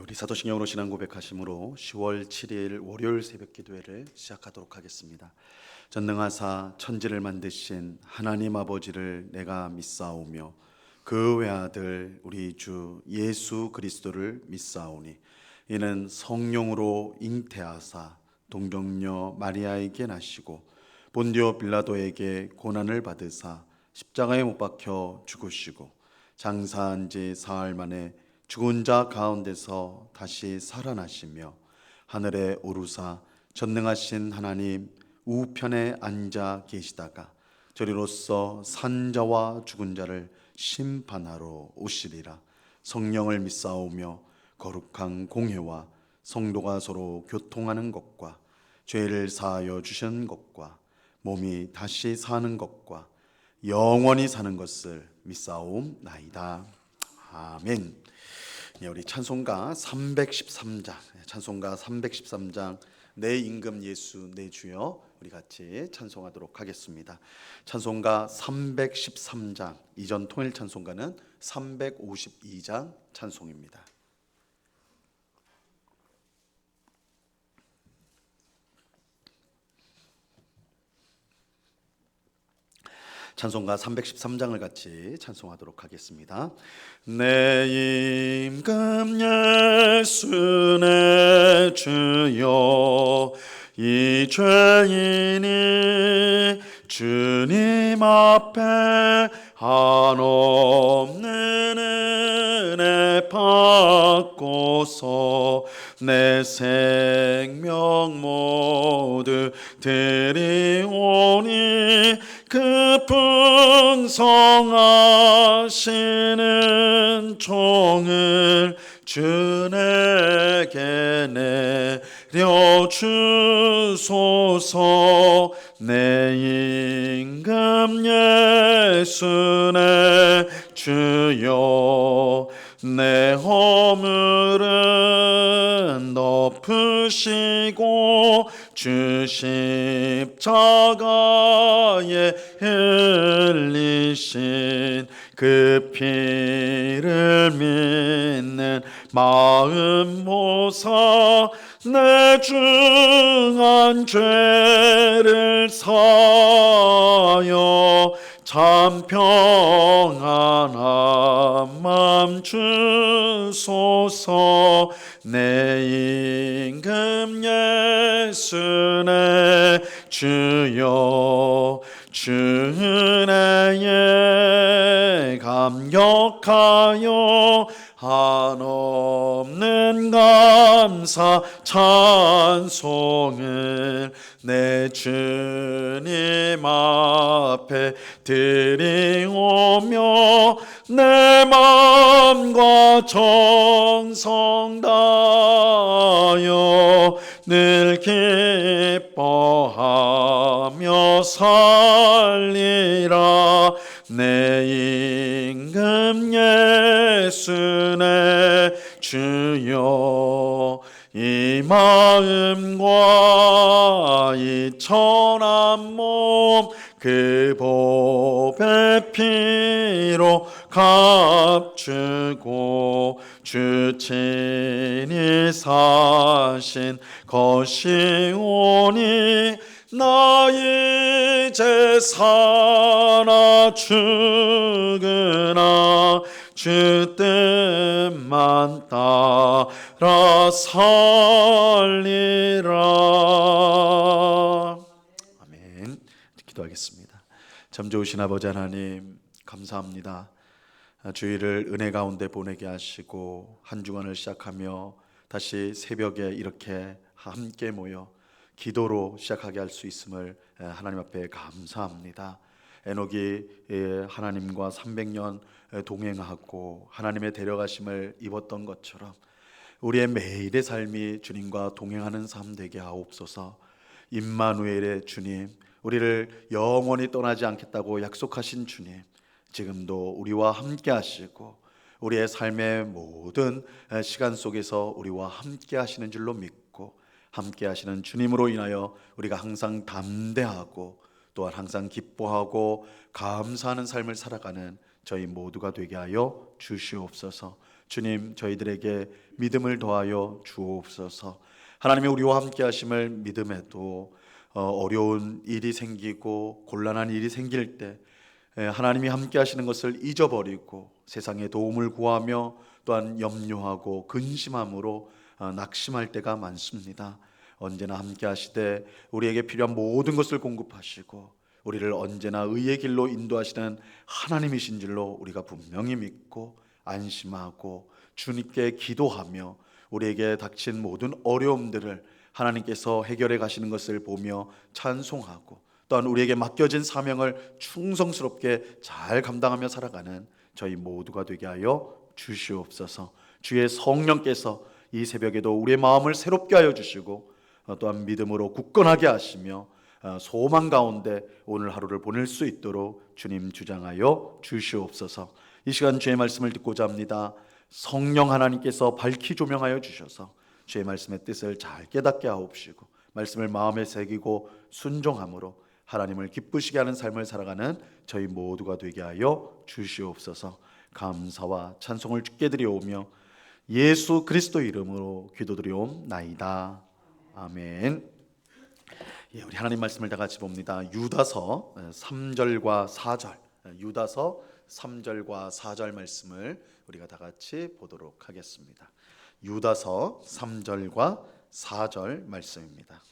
우리 사도신경으로 신앙 고백하심으로 10월 7일 월요일 새벽 기도회를 시작하도록 하겠습니다. 전능하사 천지를 만드신 하나님 아버지를 내가 믿사오며 그 외아들 우리 주 예수 그리스도를 믿사오니 이는 성령으로 잉태하사 동정녀 마리아에게 나시고 본디오 빌라도에게 고난을 받으사 십자가에 못 박혀 죽으시고 장사한 지 사흘 만에 죽은 자 가운데서 다시 살아나시며 하늘에 오르사 전능하신 하나님 우편에 앉아 계시다가 저리로서 산 자와 죽은 자를 심판하러 오시리라. 성령을 믿사오며 거룩한 공회와 성도가 서로 교통하는 것과 죄를 사하여 주시는 것과 몸이 다시 사는 것과 영원히 사는 것을 믿사옵나이다. 아멘. 우리 찬송가 313장 내 임금 예수 내 주여 우리 같이 찬송하도록 하겠습니다. 찬송가 313장, 이전 통일 찬송가는 352장 찬송입니다. 찬송가 313장을 같이 찬송하도록 하겠습니다. 내 임금 예수 내 주여 이 죄인이 주님 앞에 한없는 은혜 받고서 내 생명 모두 드리오니 그 풍성하시는 종을 주 내게 내려주소서. 내 임금 예수 내 주여 내 허물은 덮으시고 주 십자가에 흘리신 그 피를 믿는 마음 모사 내 중한 죄를 사하여 참 평안한 맘 주소서. 내 임금 예수 내 주여 주 은혜에 감격하여 한없는 감사 찬송을 내 주님 앞에 드리오며 내 마음과 정성 다하여 늘 기뻐하며 살리라. 내 임금 예수 내 주여 이 마음과 이 천한 몸 그 보배 피로 값주고 주 친히 사신 것이오니 나 이제 살아 죽으나 주 뜻만 따라 살리라. 아멘. 기도하겠습니다. 참 좋으신 아버지 하나님 감사합니다. 주일을 은혜 가운데 보내게 하시고 한 주간을 시작하며 다시 새벽에 이렇게 함께 모여 기도로 시작하게 할 수 있음을 하나님 앞에 감사합니다. 에녹이 하나님과 300년 동행하고 하나님의 데려가심을 입었던 것처럼 우리의 매일의 삶이 주님과 동행하는 삶 되게 하옵소서. 임마누엘의 주님, 우리를 영원히 떠나지 않겠다고 약속하신 주님, 지금도 우리와 함께 하시고 우리의 삶의 모든 시간 속에서 우리와 함께 하시는 줄로 믿고 함께 하시는 주님으로 인하여 우리가 항상 담대하고 또한 항상 기뻐하고 감사하는 삶을 살아가는 저희 모두가 되게 하여 주시옵소서. 주님, 저희들에게 믿음을 더하여 주옵소서. 하나님이 우리와 함께 하심을 믿음에도 어려운 일이 생기고 곤란한 일이 생길 때 하나님이 함께 하시는 것을 잊어버리고 세상의 도움을 구하며 또한 염려하고 근심함으로 낙심할 때가 많습니다. 언제나 함께 하시되 우리에게 필요한 모든 것을 공급하시고 우리를 언제나 의의 길로 인도하시는 하나님이신 줄로 우리가 분명히 믿고 안심하고 주님께 기도하며 우리에게 닥친 모든 어려움들을 하나님께서 해결해 가시는 것을 보며 찬송하고 또한 우리에게 맡겨진 사명을 충성스럽게 잘 감당하며 살아가는 저희 모두가 되게 하여 주시옵소서. 주의 성령께서 이 새벽에도 우리의 마음을 새롭게 하여 주시고 또한 믿음으로 굳건하게 하시며 소망 가운데 오늘 하루를 보낼 수 있도록 주님 주장하여 주시옵소서. 이 시간 주의 말씀을 듣고자 합니다. 성령 하나님께서 밝히 조명하여 주셔서 주의 말씀의 뜻을 잘 깨닫게 하옵시고 말씀을 마음에 새기고 순종함으로 하나님을 기쁘시게 하는 삶을 살아가는 저희 모두가 되게 하여 주시옵소서. 감사와 찬송을 주께 드려오며 예수 그리스도 이름으로 기도드리옵나이다. 아멘. 우리 하나님 말씀을 다 같이 봅니다. 유다서 3절과 4절, 유다서 3절과 4절 말씀을 우리가 다 같이 보도록 하겠습니다. 유다서 3절과 4절 말씀입니다.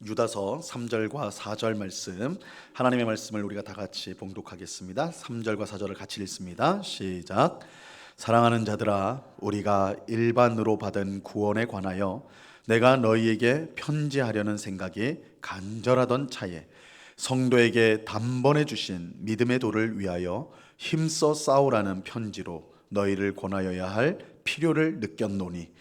유다서 3절과 4절 말씀, 하나님의 말씀을 우리가 다 같이 봉독하겠습니다. 3절과 4절을 같이 읽습니다. 시작. 사랑하는 자들아, 우리가 일반으로 받은 구원에 관하여 내가 너희에게 편지하려는 생각이 간절하던 차에 성도에게 단번에 주신 믿음의 도를 위하여 힘써 싸우라는 편지로 너희를 권하여야 할 필요를 느꼈노니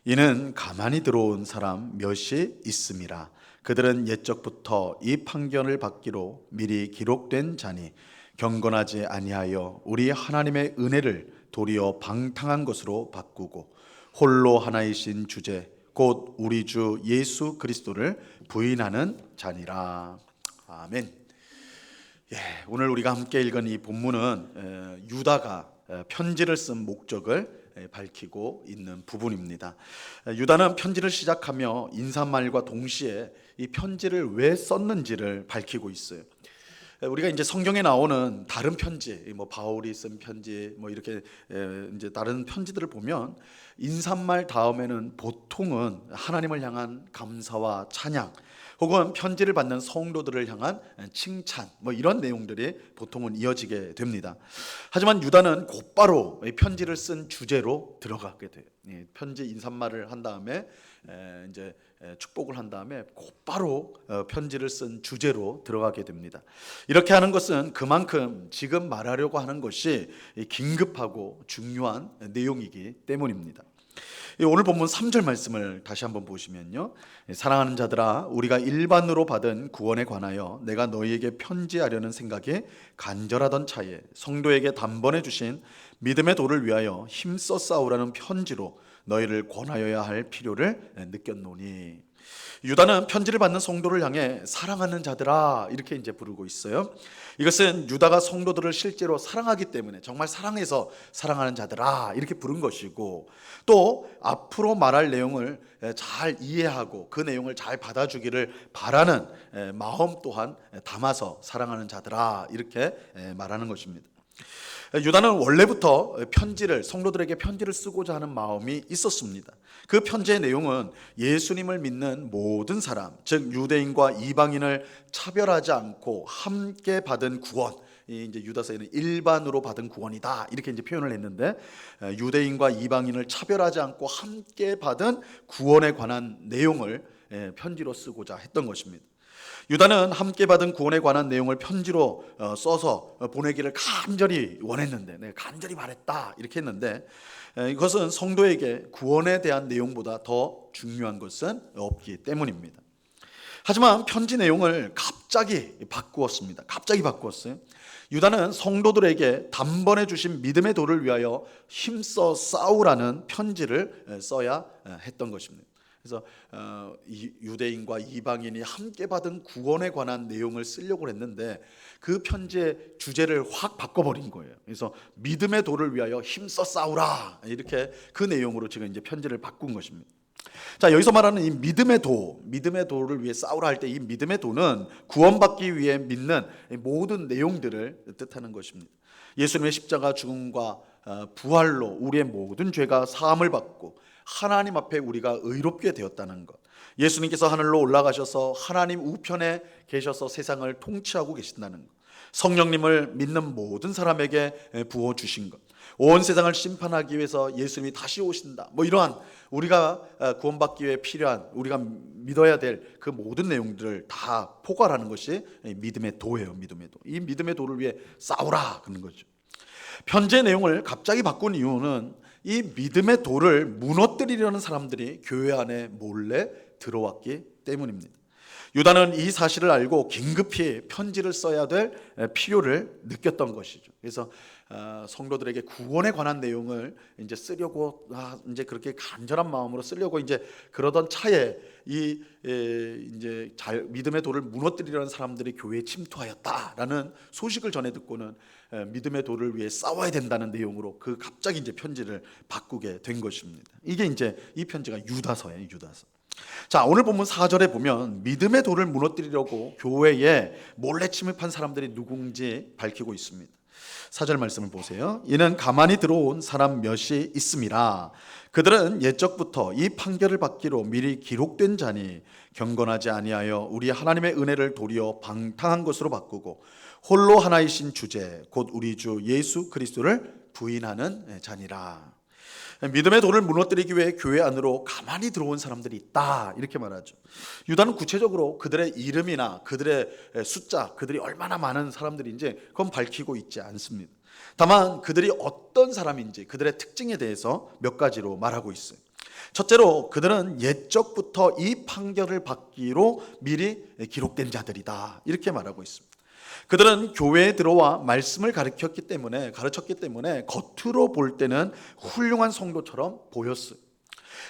이는 가만히 들어온 사람 몇이 있음이라. 그들은 옛적부터 이 판결을 받기로 미리 기록된 자니 경건하지 아니하여 우리 하나님의 은혜를 도리어 방탕한 것으로 바꾸고 홀로 하나이신 주제 곧 우리 주 예수 그리스도를 부인하는 자니라. 아멘. 오늘 우리가 함께 읽은 이 본문은 유다가 편지를 쓴 목적을 밝히고 있는 부분입니다. 유다는 편지를 시작하며 인사말과 동시에 이 편지를 왜 썼는지를 밝히고 있어요. 우리가 이제 성경에 나오는 다른 편지, 뭐 바울이 쓴 편지, 뭐 이렇게 이제 다른 편지들을 보면 인사말 다음에는 보통은 하나님을 향한 감사와 찬양, 혹은 편지를 받는 성도들을 향한 칭찬, 뭐 이런 내용들이 보통은 이어지게 됩니다. 하지만 유다는 곧바로 편지를 쓴 주제로 들어가게 돼요. 편지 인사말을 한 다음에 이제 축복을 한 다음에 곧바로 편지를 쓴 주제로 들어가게 됩니다. 이렇게 하는 것은 그만큼 지금 말하려고 하는 것이 긴급하고 중요한 내용이기 때문입니다. 오늘 본문 3절 말씀을 다시 한번 보시면요, 사랑하는 자들아, 우리가 일반으로 받은 구원에 관하여 내가 너희에게 편지하려는 생각이 간절하던 차에 성도에게 단번에 주신 믿음의 도를 위하여 힘써 싸우라는 편지로 너희를 권하여야 할 필요를 느꼈노니. 유다는 편지를 받는 성도를 향해 사랑하는 자들아 이렇게 이제 부르고 있어요. 이것은 유다가 성도들을 실제로 사랑하기 때문에 정말 사랑해서 사랑하는 자들아 이렇게 부른 것이고, 또 앞으로 말할 내용을 잘 이해하고 그 내용을 잘 받아주기를 바라는 마음 또한 담아서 사랑하는 자들아 이렇게 말하는 것입니다. 유다는 원래부터 성도들에게 편지를 쓰고자 하는 마음이 있었습니다. 그 편지의 내용은 예수님을 믿는 모든 사람, 즉 유대인과 이방인을 차별하지 않고 함께 받은 구원, 이제 유다서에는 일반으로 받은 구원이다 이렇게 이제 표현을 했는데, 유대인과 이방인을 차별하지 않고 함께 받은 구원에 관한 내용을 편지로 쓰고자 했던 것입니다. 유다는 함께 받은 구원에 관한 내용을 편지로 써서 보내기를 간절히 원했는데, 간절히 바랬다 이렇게 했는데, 이것은 성도에게 구원에 대한 내용보다 더 중요한 것은 없기 때문입니다. 하지만 편지 내용을 갑자기 바꾸었습니다. 갑자기 바꾸었어요. 유다는 성도들에게 단번에 주신 믿음의 도를 위하여 힘써 싸우라는 편지를 써야 했던 것입니다. 그래서 유대인과 이방인이 함께 받은 구원에 관한 내용을 쓰려고 했는데 그 편지의 주제를 확 바꿔버린 거예요. 그래서 믿음의 도를 위하여 힘써 싸우라, 이렇게 그 내용으로 지금 이제 편지를 바꾼 것입니다. 자, 여기서 말하는 이 믿음의 도를 위해 싸우라 할 때 이 믿음의 도는 구원받기 위해 믿는 모든 내용들을 뜻하는 것입니다. 예수님의 십자가 죽음과 부활로 우리의 모든 죄가 사함을 받고 하나님 앞에 우리가 의롭게 되었다는 것, 예수님께서 하늘로 올라가셔서 하나님 우편에 계셔서 세상을 통치하고 계신다는 것, 성령님을 믿는 모든 사람에게 부어 주신 것, 온 세상을 심판하기 위해서 예수님이 다시 오신다, 이러한 우리가 구원받기 위해 필요한, 우리가 믿어야 될 그 모든 내용들을 다 포괄하는 것이 믿음의 도예요. 믿음의 도. 이 믿음의 도를 위해 싸우라 그런 거죠. 편지의 내용을 갑자기 바꾼 이유는 이 믿음의 도를 무너뜨리려는 사람들이 교회 안에 몰래 들어왔기 때문입니다. 유다는 이 사실을 알고 긴급히 편지를 써야 될 필요를 느꼈던 것이죠. 그래서 성도들에게 구원에 관한 내용을 이제 쓰려고 이제 그렇게 간절한 마음으로 쓰려고 이제 그러던 차에 이제 믿음의 도를 무너뜨리려는 사람들이 교회에 침투하였다라는 소식을 전해 듣고는 믿음의 도를 위해 싸워야 된다는 내용으로 그 갑자기 이제 편지를 바꾸게 된 것입니다. 이게 이제 이 편지가 유다서예요, 유다서. 자, 오늘 본문 4절에 보면 믿음의 도를 무너뜨리려고 교회에 몰래 침입한 사람들이 누군지 밝히고 있습니다. 4절 말씀을 보세요. 이는 가만히 들어온 사람 몇이 있음이라. 그들은 옛적부터 이 판결을 받기로 미리 기록된 자니 경건하지 아니하여 우리 하나님의 은혜를 도리어 방탕한 것으로 바꾸고 홀로 하나이신 주제 곧 우리 주 예수 그리스도를 부인하는 자니라. 믿음의 도를 무너뜨리기 위해 교회 안으로 가만히 들어온 사람들이 있다, 이렇게 말하죠. 유다는 구체적으로 그들의 이름이나 그들의 숫자, 그들이 얼마나 많은 사람들인지 그건 밝히고 있지 않습니다. 다만 그들이 어떤 사람인지 그들의 특징에 대해서 몇 가지로 말하고 있어요. 첫째로 그들은 옛적부터 이 판결을 받기로 미리 기록된 자들이다, 이렇게 말하고 있습니다. 그들은 교회에 들어와 말씀을 가르쳤기 때문에 겉으로 볼 때는 훌륭한 성도처럼 보였어요.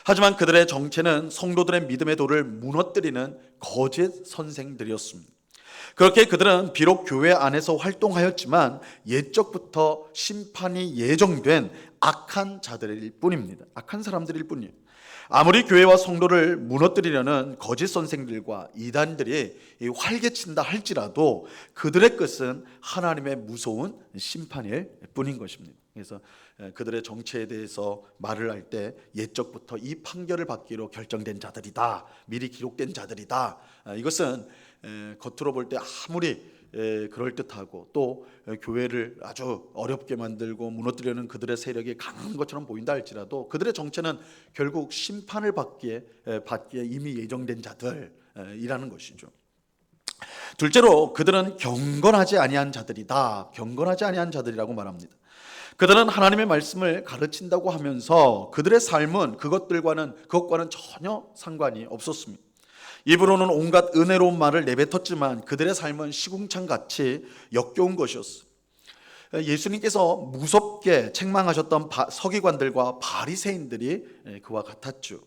하지만 그들의 정체는 성도들의 믿음의 도를 무너뜨리는 거짓 선생들이었습니다. 그렇게 그들은 비록 교회 안에서 활동하였지만 옛적부터 심판이 예정된 악한 자들일 뿐입니다. 악한 사람들일 뿐이에요. 아무리 교회와 성도를 무너뜨리려는 거짓 선생들과 이단들이 활개친다 할지라도 그들의 끝은 하나님의 무서운 심판일 뿐인 것입니다. 그래서 그들의 정체에 대해서 말을 할 때 옛적부터 이 판결을 받기로 결정된 자들이다, 미리 기록된 자들이다, 이것은 겉으로 볼 때 아무리 그럴듯하고 또 교회를 아주 어렵게 만들고 무너뜨리려는 그들의 세력이 강한 것처럼 보인다 할지라도 그들의 정체는 결국 심판을 받기에 이미 예정된 자들이라는 것이죠. 둘째로 그들은 경건하지 아니한 자들이다, 경건하지 아니한 자들이라고 말합니다. 그들은 하나님의 말씀을 가르친다고 하면서 그들의 삶은 그것과는 전혀 상관이 없었습니다. 입으로는 온갖 은혜로운 말을 내뱉었지만 그들의 삶은 시궁창같이 역겨운 것이었어요. 예수님께서 무섭게 책망하셨던 서기관들과 바리새인들이 그와 같았죠.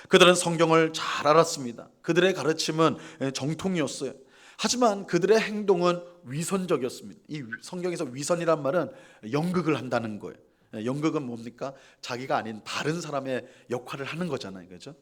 그들은 성경을 잘 알았습니다. 그들의 가르침은 정통이었어요. 하지만 그들의 행동은 위선적이었습니다. 이 성경에서 위선이란 말은 연극을 한다는 거예요. 연극은 뭡니까? 자기가 아닌 다른 사람의 역할을 하는 거잖아요, 그렇죠?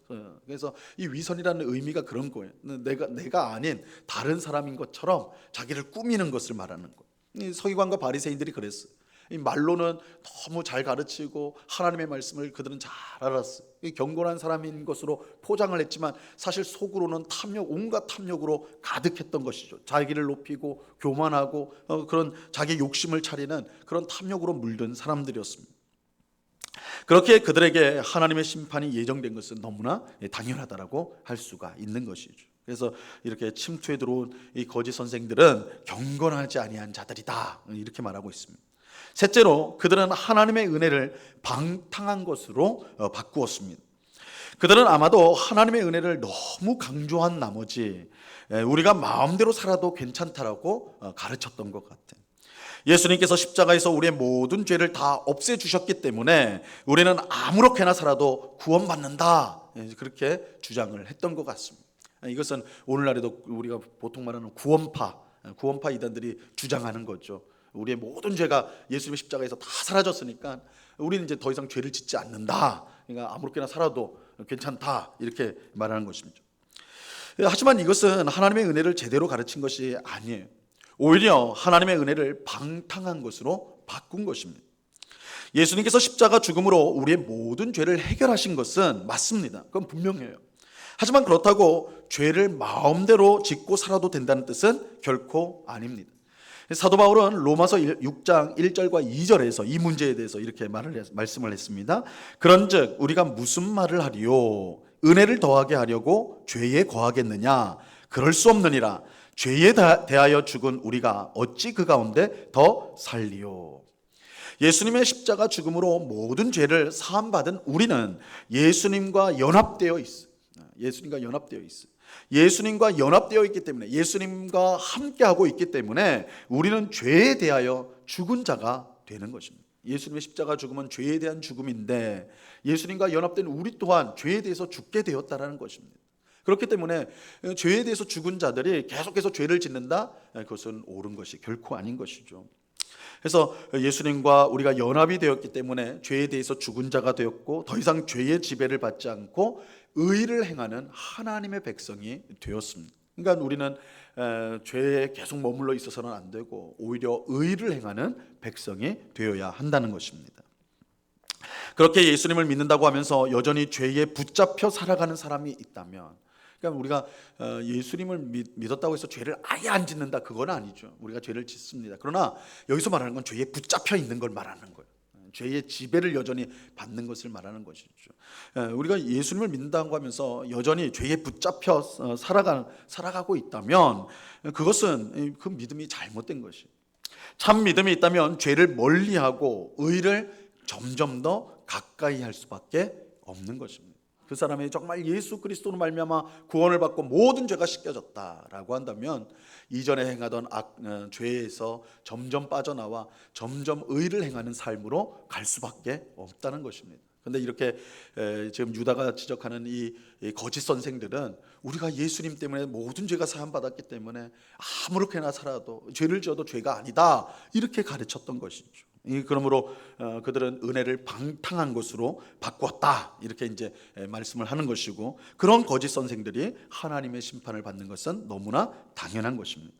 그래서 이 위선이라는 의미가 그런 거예요. 내가 아닌 다른 사람인 것처럼 자기를 꾸미는 것을 말하는 거예요. 이 서기관과 바리새인들이 그랬어요. 이 말로는 너무 잘 가르치고 하나님의 말씀을 그들은 잘 알았어요. 경건한 사람인 것으로 포장을 했지만 사실 속으로는 온갖 탐욕으로 가득했던 것이죠. 자기를 높이고 교만하고 그런 자기 욕심을 차리는 그런 탐욕으로 물든 사람들이었습니다. 그렇게 그들에게 하나님의 심판이 예정된 것은 너무나 당연하다라고 할 수가 있는 것이죠. 그래서 이렇게 침투에 들어온 이 거짓 선생들은 경건하지 아니한 자들이다, 이렇게 말하고 있습니다. 셋째로 그들은 하나님의 은혜를 방탕한 것으로 바꾸었습니다. 그들은 아마도 하나님의 은혜를 너무 강조한 나머지 우리가 마음대로 살아도 괜찮다라고 가르쳤던 것 같아요. 예수님께서 십자가에서 우리의 모든 죄를 다 없애주셨기 때문에 우리는 아무렇게나 살아도 구원받는다, 그렇게 주장을 했던 것 같습니다. 이것은 오늘날에도 우리가 보통 말하는 구원파 이단들이 주장하는 거죠. 우리의 모든 죄가 예수님의 십자가에서 다 사라졌으니까 우리는 이제 더 이상 죄를 짓지 않는다, 그러니까 아무렇게나 살아도 괜찮다, 이렇게 말하는 것입니다. 하지만 이것은 하나님의 은혜를 제대로 가르친 것이 아니에요. 오히려 하나님의 은혜를 방탕한 것으로 바꾼 것입니다. 예수님께서 십자가 죽음으로 우리의 모든 죄를 해결하신 것은 맞습니다. 그건 분명해요. 하지만 그렇다고 죄를 마음대로 짓고 살아도 된다는 뜻은 결코 아닙니다. 사도 바울은 로마서 6장 1절과 2절에서 이 문제에 대해서 이렇게 말씀을 했습니다. 그런즉 우리가 무슨 말을 하리요? 은혜를 더하게 하려고 죄에 거하겠느냐? 그럴 수 없느니라. 죄에 대하여 죽은 우리가 어찌 그 가운데 더 살리요? 예수님의 십자가 죽음으로 모든 죄를 사함받은 우리는 예수님과 연합되어 있어요. 예수님과 연합되어 있기 때문에, 예수님과 함께하고 있기 때문에 우리는 죄에 대하여 죽은 자가 되는 것입니다. 예수님의 십자가 죽음은 죄에 대한 죽음인데 예수님과 연합된 우리 또한 죄에 대해서 죽게 되었다라는 것입니다. 그렇기 때문에 죄에 대해서 죽은 자들이 계속해서 죄를 짓는다, 그것은 옳은 것이 결코 아닌 것이죠. 그래서 예수님과 우리가 연합이 되었기 때문에 죄에 대해서 죽은 자가 되었고 더 이상 죄의 지배를 받지 않고 의를 행하는 하나님의 백성이 되었습니다. 그러니까 우리는 죄에 계속 머물러 있어서는 안 되고 오히려 의를 행하는 백성이 되어야 한다는 것입니다. 그렇게 예수님을 믿는다고 하면서 여전히 죄에 붙잡혀 살아가는 사람이 있다면, 그러니까 우리가 예수님을 믿었다고 해서 죄를 아예 안 짓는다, 그건 아니죠. 우리가 죄를 짓습니다. 그러나 여기서 말하는 건 죄에 붙잡혀 있는 걸 말하는 거예요. 죄의 지배를 여전히 받는 것을 말하는 것이죠. 우리가 예수님을 믿는다고 하면서 여전히 죄에 붙잡혀 살아가고 있다면 그것은 그 믿음이 잘못된 것이에요. 참 믿음이 있다면 죄를 멀리하고 의를 점점 더 가까이 할 수밖에 없는 것입니다. 그 사람이 정말 예수 그리스도로 말미암아 구원을 받고 모든 죄가 씻겨졌다라고 한다면 이전에 행하던 죄에서 점점 빠져나와 점점 의를 행하는 삶으로 갈 수밖에 없다는 것입니다. 그런데 이렇게 지금 유다가 지적하는 이 거짓 선생들은 우리가 예수님 때문에 모든 죄가 사함받았기 때문에 아무렇게나 살아도 죄를 지어도 죄가 아니다, 이렇게 가르쳤던 것이죠. 그러므로 그들은 은혜를 방탕한 것으로 바꾸었다, 이렇게 이제 말씀을 하는 것이고, 그런 거짓 선생들이 하나님의 심판을 받는 것은 너무나 당연한 것입니다.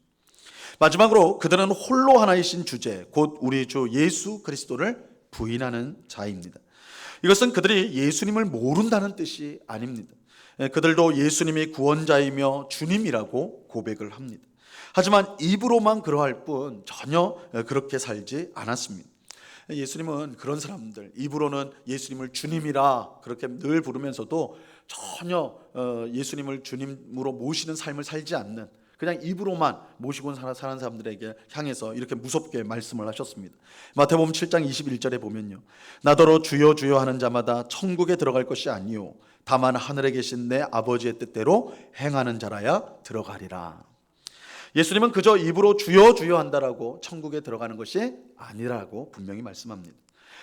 마지막으로 그들은 홀로 하나이신 주제, 곧 우리 주 예수 그리스도를 부인하는 자입니다. 이것은 그들이 예수님을 모른다는 뜻이 아닙니다. 그들도 예수님이 구원자이며 주님이라고 고백을 합니다. 하지만 입으로만 그러할 뿐 전혀 그렇게 살지 않았습니다. 예수님은 그런 사람들, 입으로는 예수님을 주님이라 그렇게 늘 부르면서도 전혀 예수님을 주님으로 모시는 삶을 살지 않는, 그냥 입으로만 모시고 사는 사람들에게 향해서 이렇게 무섭게 말씀을 하셨습니다. 마태복음 7장 21절에 보면요, 나더러 주여 주여 하는 자마다 천국에 들어갈 것이 아니요 다만 하늘에 계신 내 아버지의 뜻대로 행하는 자라야 들어가리라. 예수님은 그저 입으로 주여 주여 한다라고 천국에 들어가는 것이 아니라고 분명히 말씀합니다.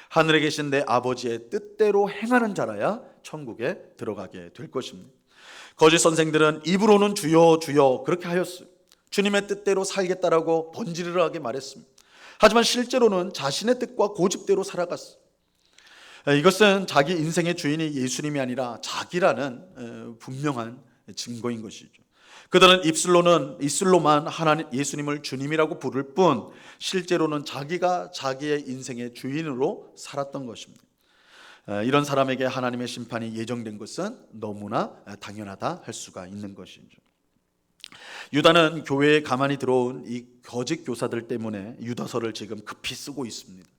하늘에 계신 내 아버지의 뜻대로 행하는 자라야 천국에 들어가게 될 것입니다. 거짓 선생들은 입으로는 주여 주여 그렇게 하였어요. 주님의 뜻대로 살겠다라고 번지르르하게 말했습니다. 하지만 실제로는 자신의 뜻과 고집대로 살아갔어요. 이것은 자기 인생의 주인이 예수님이 아니라 자기라는 분명한 증거인 것이죠. 그들은 입술로만 하나님 예수님을 주님이라고 부를 뿐 실제로는 자기가 자기의 인생의 주인으로 살았던 것입니다. 이런 사람에게 하나님의 심판이 예정된 것은 너무나 당연하다 할 수가 있는 것이죠. 유다는 교회에 가만히 들어온 이 거짓 교사들 때문에 유다서를 지금 급히 쓰고 있습니다.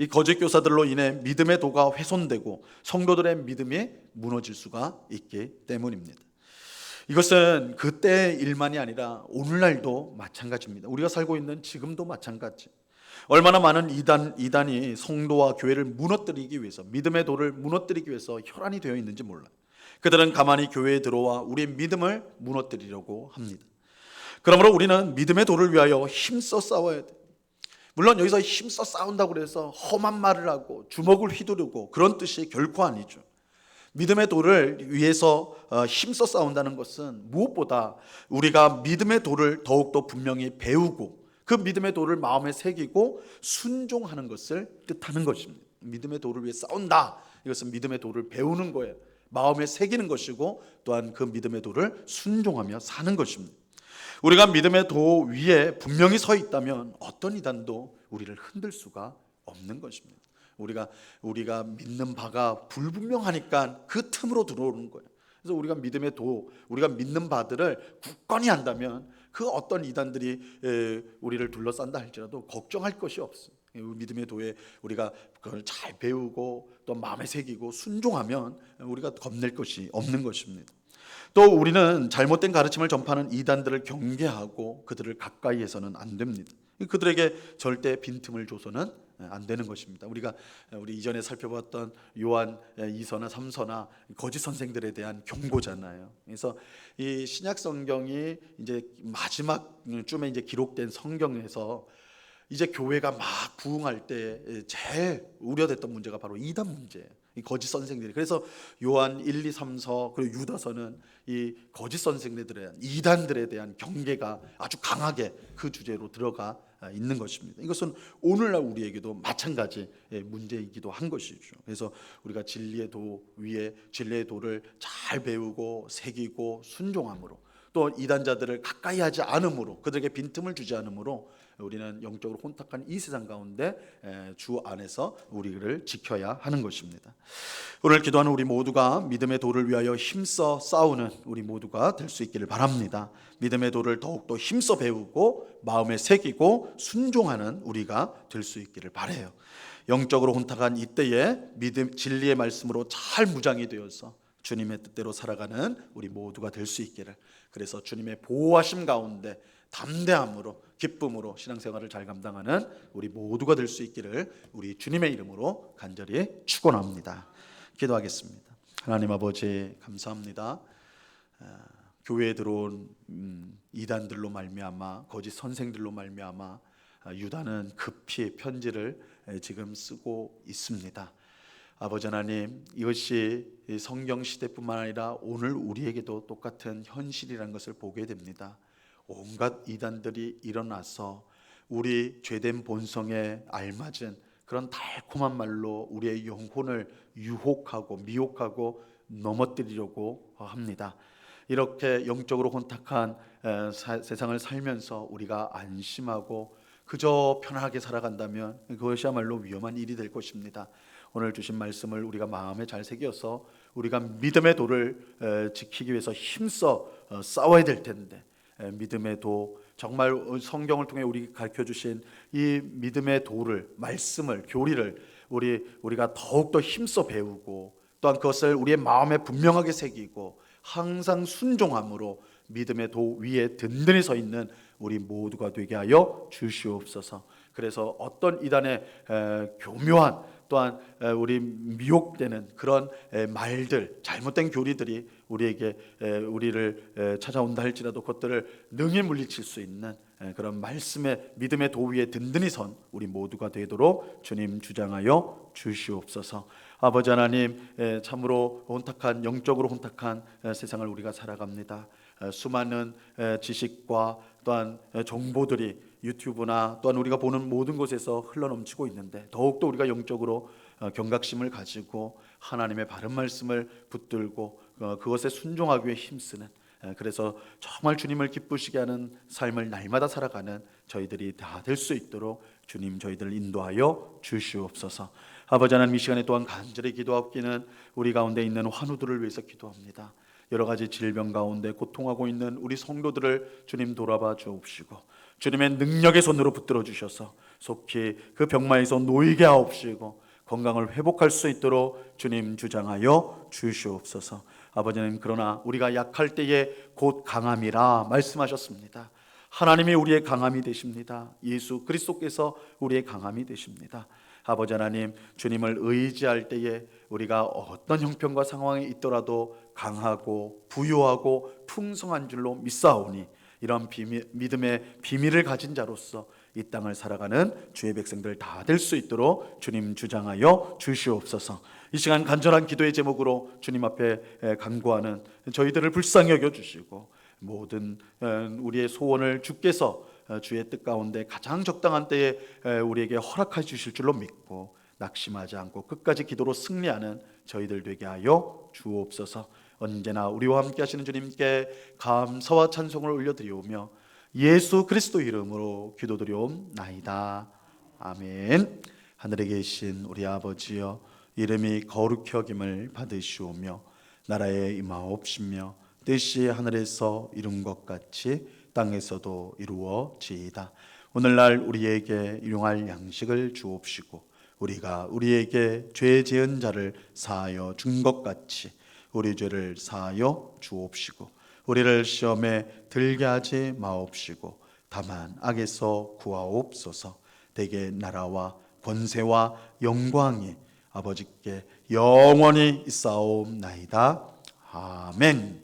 이 거짓 교사들로 인해 믿음의 도가 훼손되고 성도들의 믿음이 무너질 수가 있기 때문입니다. 이것은 그때의 일만이 아니라 오늘날도 마찬가지입니다. 우리가 살고 있는 지금도 마찬가지. 얼마나 많은 이단이 성도와 교회를 무너뜨리기 위해서, 믿음의 도를 무너뜨리기 위해서 혈안이 되어 있는지 몰라요. 그들은 가만히 교회에 들어와 우리의 믿음을 무너뜨리려고 합니다. 그러므로 우리는 믿음의 도를 위하여 힘써 싸워야 돼요. 물론 여기서 힘써 싸운다고 그래서 험한 말을 하고 주먹을 휘두르고 그런 뜻이 결코 아니죠. 믿음의 도를 위해서 힘써 싸운다는 것은 무엇보다 우리가 믿음의 도를 더욱더 분명히 배우고 그 믿음의 도를 마음에 새기고 순종하는 것을 뜻하는 것입니다. 믿음의 도를 위해 싸운다. 이것은 믿음의 도를 배우는 거예요. 마음에 새기는 것이고 또한 그 믿음의 도를 순종하며 사는 것입니다. 우리가 믿음의 도 위에 분명히 서 있다면 어떤 이단도 우리를 흔들 수가 없는 것입니다. 우리가 믿는 바가 불분명하니까 그 틈으로 들어오는 거예요. 그래서 우리가 믿음의 도, 우리가 믿는 바들을 굳건히 한다면 그 어떤 이단들이 우리를 둘러싼다 할지라도 걱정할 것이 없어요. 믿음의 도에 우리가 그걸 잘 배우고 또 마음에 새기고 순종하면 우리가 겁낼 것이 없는 것입니다. 또 우리는 잘못된 가르침을 전파하는 이단들을 경계하고 그들을 가까이해서는 안 됩니다. 그들에게 절대 빈틈을 줘서는 안 되는 것입니다. 우리 이전에 살펴봤던 요한 2서나 3서나 거짓 선생들에 대한 경고잖아요. 그래서 이 신약 성경이 이제 마지막 쯤에 이제 기록된 성경에서 이제 교회가 막 부흥할 때 제일 우려됐던 문제가 바로 이단 문제예요. 이 거짓 선생들이. 그래서 요한 1, 2, 3서 그리고 유다서는 이 거짓 선생들에 대한 이단들에 대한 경계가 아주 강하게 그 주제로 들어가 있는 것입니다. 이것은 오늘날 우리에게도 마찬가지 문제이기도 한 것이죠. 그래서 우리가 진리의 도 위에 진리의 도를 잘 배우고 새기고 순종함으로 또 이단자들을 가까이 하지 않음으로 그들에게 빈틈을 주지 않음으로 우리는 영적으로 혼탁한 이 세상 가운데 주 안에서 우리를 지켜야 하는 것입니다. 오늘 기도하는 우리 모두가 믿음의 도를 위하여 힘써 싸우는 우리 모두가 될 수 있기를 바랍니다. 믿음의 도를 더욱더 힘써 배우고 마음에 새기고 순종하는 우리가 될 수 있기를 바라요. 영적으로 혼탁한 이때에 믿음 진리의 말씀으로 잘 무장이 되어서 주님의 뜻대로 살아가는 우리 모두가 될 수 있기를, 그래서 주님의 보호하심 가운데 담대함으로 기쁨으로 신앙생활을 잘 감당하는 우리 모두가 될 수 있기를 우리 주님의 이름으로 간절히 축원합니다. 기도하겠습니다. 하나님 아버지 감사합니다. 교회에 들어온 이단들로 말미암아 거짓 선생들로 말미암아 유다는 급히 편지를 지금 쓰고 있습니다. 아버지 하나님, 이것이 성경 시대뿐만 아니라 오늘 우리에게도 똑같은 현실이라는 것을 보게 됩니다. 온갖 이단들이 일어나서 우리 죄된 본성에 알맞은 그런 달콤한 말로 우리의 영혼을 유혹하고 미혹하고 넘어뜨리려고 합니다. 이렇게 영적으로 혼탁한 세상을 살면서 우리가 안심하고 그저 편안하게 살아간다면 그것이야말로 위험한 일이 될 것입니다. 오늘 주신 말씀을 우리가 마음에 잘 새겨서 우리가 믿음의 도를 지키기 위해서 힘써 싸워야 될 텐데, 믿음의 도, 정말 성경을 통해 우리 가르쳐 주신 이 믿음의 도를, 말씀을, 교리를 우리가 더욱더 힘써 배우고 또한 그것을 우리의 마음에 분명하게 새기고 항상 순종함으로 믿음의 도 위에 든든히 서 있는 우리 모두가 되게 하여 주시옵소서. 그래서 어떤 이단의 교묘한 또한 우리 미혹되는 그런 말들, 잘못된 교리들이 우리를 찾아온다 할지라도 그것들을 능히 물리칠 수 있는 그런 말씀의 믿음의 도 위에 든든히 선 우리 모두가 되도록 주님 주장하여 주시옵소서. 아버지 하나님, 참으로 혼탁한, 영적으로 혼탁한 세상을 우리가 살아갑니다. 수많은 지식과 또한 정보들이 유튜브나 또한 우리가 보는 모든 곳에서 흘러넘치고 있는데, 더욱더 우리가 영적으로 경각심을 가지고 하나님의 바른 말씀을 붙들고 그것에 순종하기 위해 힘쓰는, 그래서 정말 주님을 기쁘시게 하는 삶을 날마다 살아가는 저희들이 다 될 수 있도록 주님 저희들을 인도하여 주시옵소서. 아버지 하나님, 이 시간에 또한 간절히 기도하옵기는 우리 가운데 있는 환우들을 위해서 기도합니다. 여러 가지 질병 가운데 고통하고 있는 우리 성도들을 주님 돌아봐 주옵시고 주님의 능력의 손으로 붙들어 주셔서 속히 그 병마에서 놓이게 하옵시고 건강을 회복할 수 있도록 주님 주장하여 주시옵소서. 아버지는 그러나 우리가 약할 때에 곧 강함이라 말씀하셨습니다. 하나님이 우리의 강함이 되십니다. 예수 그리스도께서 우리의 강함이 되십니다. 아버지 하나님, 주님을 의지할 때에 우리가 어떤 형편과 상황에 있더라도 강하고 부유하고 풍성한 줄로 믿사오니 이런 믿음의 비밀을 가진 자로서 이 땅을 살아가는 주의 백성들 다 될 수 있도록 주님 주장하여 주시옵소서. 이 시간 간절한 기도의 제목으로 주님 앞에 간구하는 저희들을 불쌍히 여겨 주시고, 모든 우리의 소원을 주께서 주의 뜻 가운데 가장 적당한 때에 우리에게 허락해 주실 줄로 믿고, 낙심하지 않고 끝까지 기도로 승리하는 저희들 되게 하여 주옵소서. 언제나 우리와 함께 하시는 주님께 감사와 찬송을 올려드리오며 예수 그리스도 이름으로 기도드리옵나이다. 아멘. 하늘에 계신 우리 아버지여, 이름이 거룩히 여김을 받으시오며 나라에 임하옵시며 뜻이 하늘에서 이룬 것 같이 땅에서도 이루어지이다. 오늘날 우리에게 일용할 양식을 주옵시고, 우리가 우리에게 죄 지은 자를 사하여 준 것 같이 우리 죄를 사하여 주옵시고, 우리를 시험에 들게 하지 마옵시고 다만 악에서 구하옵소서. 대개 나라와 권세와 영광이 아버지께 영원히 있사옵나이다. 아멘.